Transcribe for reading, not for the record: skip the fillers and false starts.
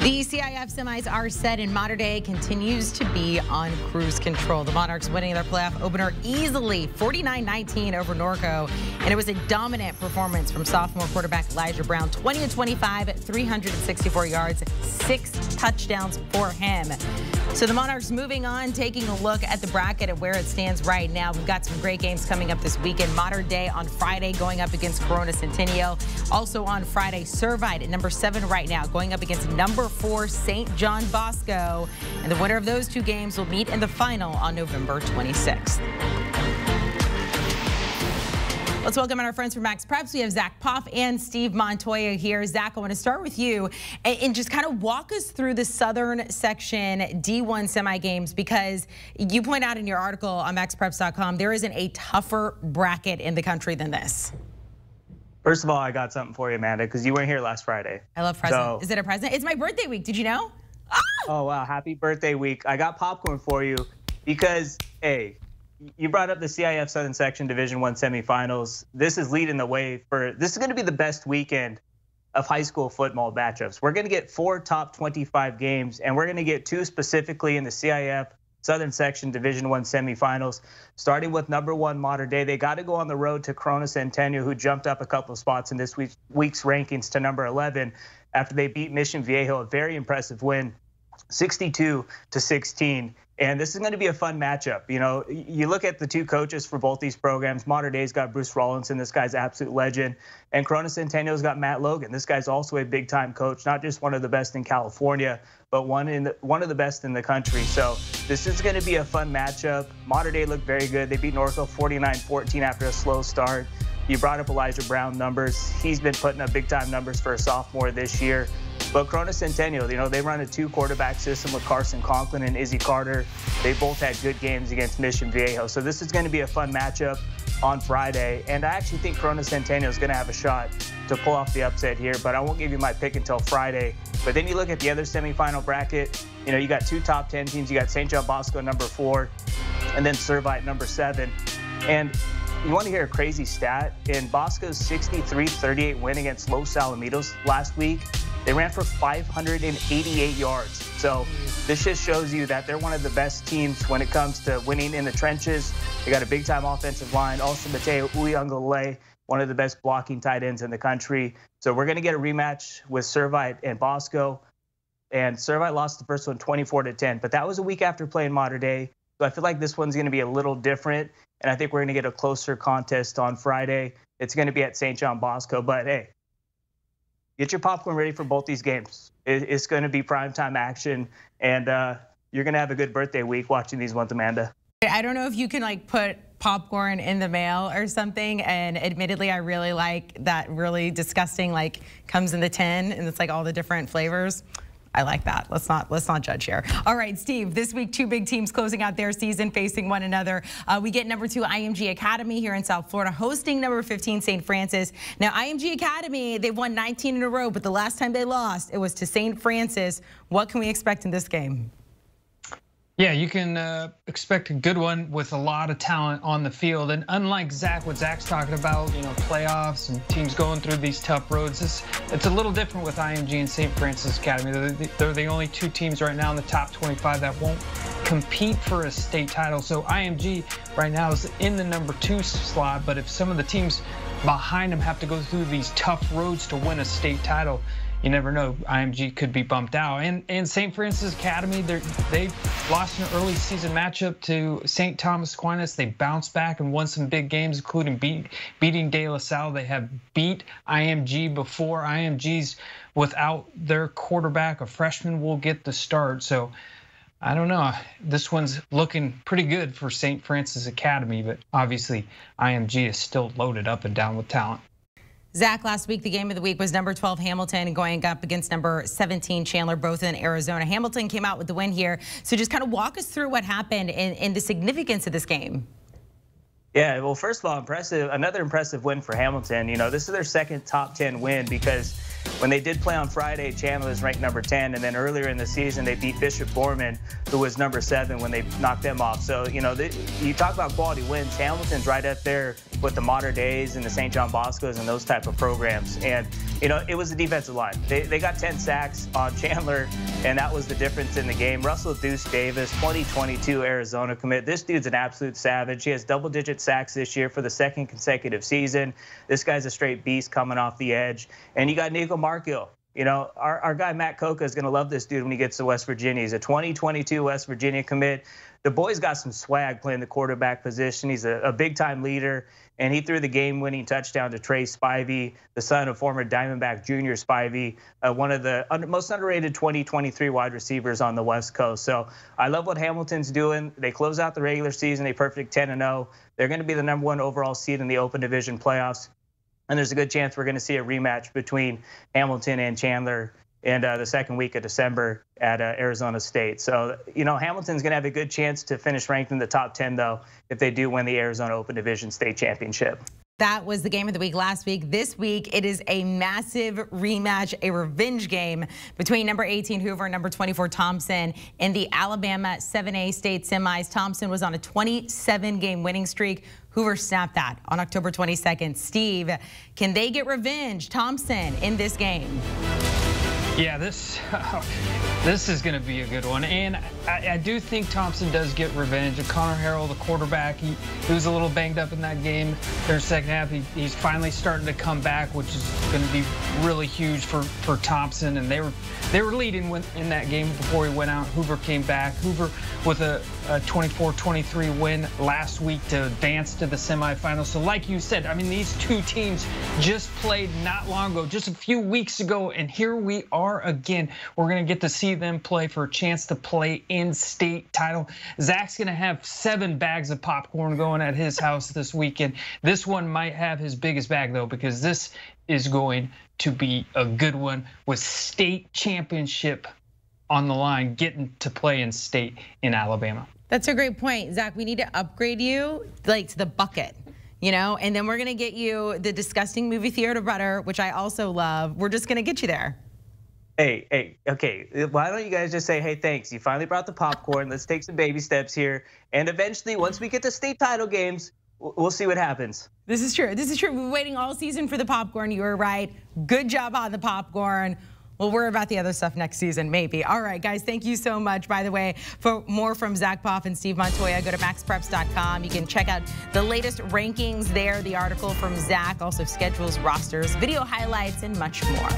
The CIF semis are set and Mater Dei continues to be on cruise control. The Monarchs winning their playoff opener easily, 49-19 over Norco. And it was a dominant performance from sophomore quarterback Elijah Brown, 20-25, 364 yards, 6 touchdowns for him. So the Monarchs moving on, taking a look at the bracket and where it stands right now. We've got some great games coming up this weekend. Mater Dei on Friday going up against Corona Centennial. Also on Friday, Servite at number 7 right now going up against number 4 St. John Bosco. And the winner of those two games will meet in the final on November 26th. Let's welcome our friends from MaxPreps. We have Zack, Poff, and Steve Montoya here. Zack, I want to start with you and just kind of walk us through the Southern Section D1 semi games, because you point out in your article on MaxPreps.com there isn't a tougher bracket in the country than this. First of all, I got something for you, Amanda, because you weren't here last Friday. I love presents. Is it a present? It's my birthday week. Did you know? Oh, wow. Happy birthday week. I got popcorn for you because, hey, you brought up the CIF Southern Section Division I semifinals. This is leading the way this is going to be the best weekend of high school football matchups. We're going to get 4 top 25 games, and we're going to get 2 specifically in the CIF Southern Section Division I semifinals, starting with number 1 Mater Dei. They got to go on the road to Corona Centennial, who jumped up a couple of spots in this week's rankings to number 11 after they beat Mission Viejo, a very impressive win, 62-16. And this is going to be a fun matchup. You know, you look at the 2 coaches for both these programs. Mater Dei's got Bruce Rawlinson. This guy's an absolute legend. And Corona Centennial's got Matt Logan. This guy's also a big-time coach, not just one of the best in California, but one of the best in the country. So this is going to be a fun matchup. Mater Dei looked very good. They beat Norco 49-14 after a slow start. You brought up Elijah Brown numbers. He's been putting up big-time numbers for a sophomore this year. But Corona Centennial, you know, they run a 2-quarterback system with Carson Conklin and Izzy Carter. They both had good games against Mission Viejo. So this is going to be a fun matchup on Friday. And I actually think Corona Centennial is going to have a shot to pull off the upset here. But I won't give you my pick until Friday. But then you look at the other semifinal bracket. You know, you got 2 top 10 teams. You got St. John Bosco, number 4, and then Servite, number 7. And you want to hear a crazy stat? In Bosco's 63-38 win against Los Alamitos last week, they ran for 588 yards. So this just shows you that they're one of the best teams when it comes to winning in the trenches. They got a big-time offensive line. Also, Mateo Uyunglele, one of the best blocking tight ends in the country. So we're going to get a rematch with Servite and Bosco. And Servite lost the first one 24-10. But that was a week after playing Mater Dei. So I feel like this one's going to be a little different. And I think we're going to get a closer contest on Friday. It's going to be at St. John Bosco. But, hey, get your popcorn ready for both these games. It's going to be primetime action, and you're going to have a good birthday week watching these ones, Amanda. I don't know if you can like put popcorn in the mail or something, and admittedly I really like that really disgusting like comes in the tin and it's like all the different flavors. I like that. Let's not judge here. All right, Steve, this week 2 big teams closing out their season facing one another. We get number 2 IMG Academy here in South Florida hosting number 15 St. Francis. Now IMG Academy, they've won 19 in a row, but the last time they lost, it was to St. Francis. What can we expect in this game? Yeah, you can expect a good one with a lot of talent on the field. And unlike Zack, what Zack's talking about, you know, playoffs and teams going through these tough roads, it's a little different with IMG and St. Francis Academy. They're the only 2 teams right now in the top 25 that won't compete for a state title. So IMG right now is in the number 2 slot, but if some of the teams behind them have to go through these tough roads to win a state title, you never know, IMG could be bumped out. And St. Francis Academy, they lost an early season matchup to St. Thomas Aquinas. They bounced back and won some big games, including beating De La Salle. They have beat IMG before. IMG's without their quarterback, a freshman, will get the start. So I don't know. This one's looking pretty good for St. Francis Academy, but obviously IMG is still loaded up and down with talent. Zack, last week the game of the week was number 12 Hamilton going up against number 17 Chandler, both in Arizona. Hamilton came out with the win here. So just kind of walk us through what happened and the significance of this game. Yeah, well, first of all, another impressive win for Hamilton. You know, this is their second top 10 win because when they did play on Friday, Chandler was ranked number 10, and then earlier in the season they beat Bishop Borman, who was number 7 when they knocked them off. So you talk about quality wins. Hamilton's right up there with the Mater Deis and the St. John Boscos and those type of programs. And it was the defensive line. They got 10 sacks on Chandler, and that was the difference in the game. Russell Deuce Davis, 2022 Arizona commit. This dude's an absolute savage. He has double-digit sacks this year for the 2nd consecutive season. This guy's a straight beast coming off the edge. And you got Nico Markio. Our guy Matt Coca is going to love this dude when he gets to West Virginia. He's a 2022 West Virginia commit. The boy's got some swag playing the quarterback position. He's a big-time leader, and he threw the game-winning touchdown to Trey Spivey, the son of former Diamondback Junior Spivey, one of the most underrated 2023 wide receivers on the West Coast. So I love what Hamilton's doing. They close out the regular season, a perfect 10-0. They're going to be the #1 overall seed in the Open Division playoffs, and there's a good chance we're going to see a rematch between Hamilton and Chandler in the 2nd week of December at Arizona State. So, Hamilton's going to have a good chance to finish ranked in the top 10, though, if they do win the Arizona Open Division State Championship. That was the game of the week last week. This week, it is a massive rematch, a revenge game between number 18 Hoover and number 24 Thompson in the Alabama 7A state semis. Thompson was on a 27-game winning streak. Hoover snapped that on October 22nd. Steve, can they get revenge, Thompson, in this game? Yeah, this is going to be a good one, and I do think Thompson does get revenge. And Connor Harrell, the quarterback, he was a little banged up in that game. Their second half, he's finally starting to come back, which is going to be really huge for Thompson. And they were leading in that game before he went out. Hoover came back. Hoover with a 24-23 win last week to advance to the semifinals. So like you said, I mean, these two teams just played not long ago, just a few weeks ago, and here we are again. We're going to get to see them play for a chance to play in state title. Zack's going to have 7 bags of popcorn going at his house this weekend. This one might have his biggest bag, though, because this is going to be a good one with state championship on the line, getting to play in state in Alabama. That's a great point, Zack. We need to upgrade you to the bucket. And then we're going to get you the disgusting movie theater butter, which I also love. We're just going to get you there. Hey, okay, why don't you guys just say, hey, thanks, you finally brought the popcorn, let's take some baby steps here, and eventually, once we get to state title games, we'll see what happens. This is true. We've been waiting all season for the popcorn. You were right. Good job on the popcorn. We'll worry about the other stuff next season, maybe. All right, guys, thank you so much. By the way, for more from Zack Poff and Steve Montoya, go to MaxPreps.com. You can check out the latest rankings there, the article from Zack, also schedules, rosters, video highlights, and much more.